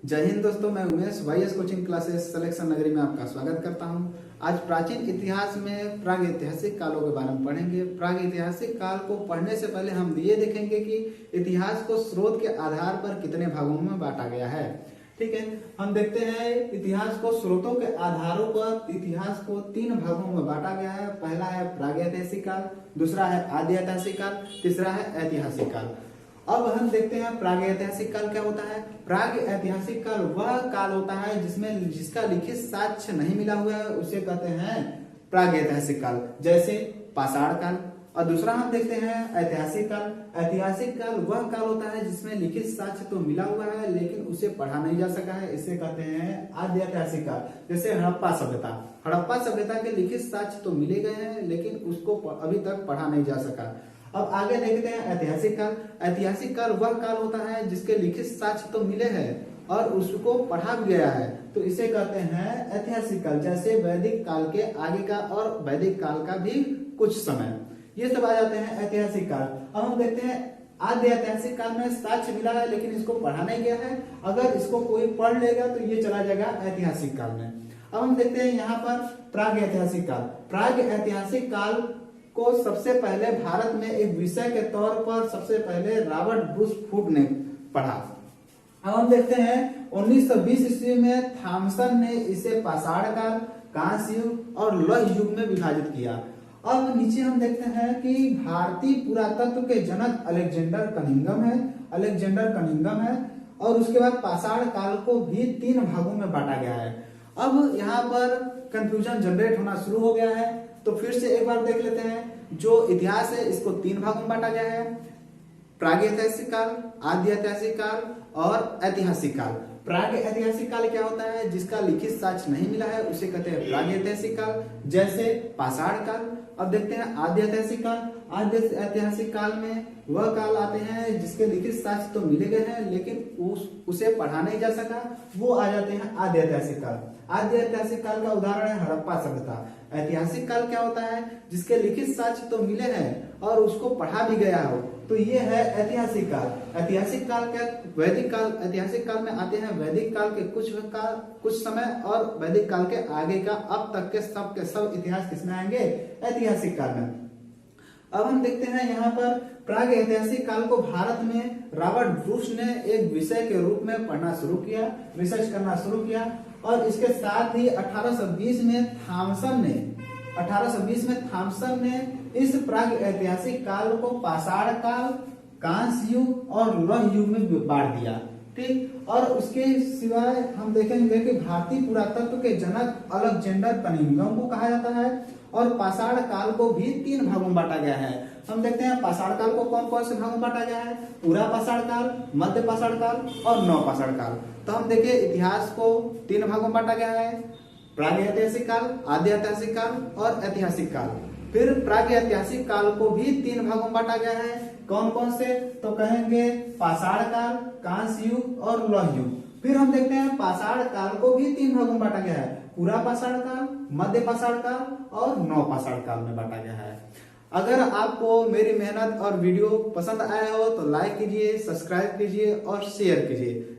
जय हिंद दोस्तों, मैं Umesh YS coaching classes selection नगरी में आपका स्वागत करता हूं। आज प्राचीन इतिहास में प्रागैतिहासिक कालों के बारे में पढ़ेंगे। प्रागैतिहासिक काल को पढ़ने से पहले हम ये देखेंगे कि इतिहास को स्रोत के आधार पर कितने भागों में बांटा गया है। ठीक है, हम देखते हैं इतिहास को स्रोतों के आधारों पर इतिहास को 3 भागों में बांटा गया है। पहला है प्रागैतिहासिक काल, दूसरा है आदि ऐतिहासिक काल, तीसरा है ऐतिहासिक काल। अब हम देखते हैं प्रागैतिहासिक काल क्या होता है। प्रागैतिहासिक काल वह काल होता है जिसका लिखित साक्ष्य नहीं मिला हुआ है, उसे कहते हैं प्रागैतिहासिक काल, जैसे पाषाण काल। और दूसरा हम देखते हैं ऐतिहासिक काल। ऐतिहासिक काल वह काल होता है जिसमें लिखित साक्ष्य तो मिला हुआ है लेकिन उसे पढ़ा नहीं जा सका है, इसे कहते हैं आदि ऐतिहासिक काल। जैसे हड़प्पा सभ्यता, हड़प्पा सभ्यता के लिखित साक्ष्य तो मिले गए हैं लेकिन उसको अभी तक पढ़ा नहीं जा सका। अब आगे देखते हैं ऐतिहासिक काल। ऐतिहासिक काल वह काल होता है जिसके लिखित साक्ष्य तो मिले हैं और उसको पढ़ा भी गया है, तो इसे कहते हैं ऐतिहासिक काल। जैसे वैदिक काल के आगे का और वैदिक काल का भी कुछ समय, ये सब आ जाते हैं ऐतिहासिक काल। अब हम देखते हैं आदि ऐतिहासिक काल में साक्ष्य मिला है लेकिन इसको पढ़ा नहीं गया है। अगर इसको कोई पढ़ लेगा तो ये चला जाएगा ऐतिहासिक काल में। अब हम देखते हैं यहाँ पर प्रागैतिहासिक काल। प्रागैतिहासिक काल को सबसे पहले भारत में एक विषय के तौर पर सबसे पहले रॉबर्ट ब्रूस फूड ने पढ़ा। अब हम देखते हैं 1920 ईस्वी में थॉमसन ने इसे पाषाण काल, कांस्य युग और लौह युग में विभाजित किया। अब नीचे हम देखते हैं कि भारतीय पुरातत्व के जनक अलेक्जेंडर कनिंघम है और उसके बाद पाषाण काल को भी 3 भागों में बांटा गया है। अब यहाँ पर कंफ्यूजन जनरेट होना शुरू हो गया है, तो फिर से एक बार देख लेते हैं। जो इतिहास है इसको 3 भागों में बांटा गया है, प्रागैतिहासिक काल, आदि ऐतिहासिक काल और ऐतिहासिक काल। प्रागैतिहासिक काल क्या होता है? जिसका लिखित साक्ष्य नहीं मिला है उसे कहते हैं प्रागैतिहासिक काल, जैसे पाषाण काल। अब देखते हैं आदि ऐतिहासिक काल। आदि ऐतिहासिक काल में वह काल आते हैं जिसके लिखित साक्ष्य तो मिले गए हैं लेकिन उसे पढ़ा नहीं जा सका, वो आ जाते हैं आदि ऐतिहासिक काल। आदि ऐतिहासिक काल का उदाहरण है हड़प्पा सभ्यता। ऐतिहासिक काल क्या होता है? जिसके लिखित साक्ष्य तो मिले हैं और उसको पढ़ा भी गया हो, तो ये है ऐतिहासिक काल। ऐतिहासिक काल क्या? वैदिक काल। ऐतिहासिक काल में आते हैं वैदिक काल के कुछ समय और वैदिक काल के आगे का अब तक के सब इतिहास किसमें आएंगे? ऐतिहासिक काल में। अब हम देखते हैं यहाँ पर प्रागैतिहासिक काल को भारत में रॉबर्ट ब्रूस ने एक विषय के रूप में पढ़ना शुरू किया, रिसर्च करना शुरू किया और इसके साथ ही 1820 में थॉमसन ने इस प्रागैतिहासिक काल को पाषाण काल, कांस्य युग और लौह युग में बांट दिया। ठीक, और उसके सिवाय हम देखेंगे कि भारतीय पुरातत्व के जनक अलेक्जेंडर कनिंघम को कहा जाता है और पाषाण काल को भी 3 भागों में बांटा गया है। हम देखते हैं पाषाण काल को कौन कौन से भागों में बांटा गया है। पूरा पाषाण काल, मध्य पाषाण काल और नव पाषाण काल। तो हम देखिए इतिहास को 3 भागों में बांटा गया है, प्रागैतिहासिक काल, आदि ऐतिहासिक काल और ऐतिहासिक काल। फिर प्रागैतिहासिक काल को भी 3 भागों में बांटा गया है। कौन कौन से? तो कहेंगे पाषाण काल, कांस्य युग और लौह युग। फिर हम देखते हैं पाषाण काल को भी 3 भागों में बांटा गया है, पूरा पाषाण काल, मध्य पाषाण काल और नव पाषाण काल में बांटा गया है। अगर आपको मेरी मेहनत और वीडियो पसंद आया हो तो लाइक कीजिए, सब्सक्राइब कीजिए और शेयर कीजिए।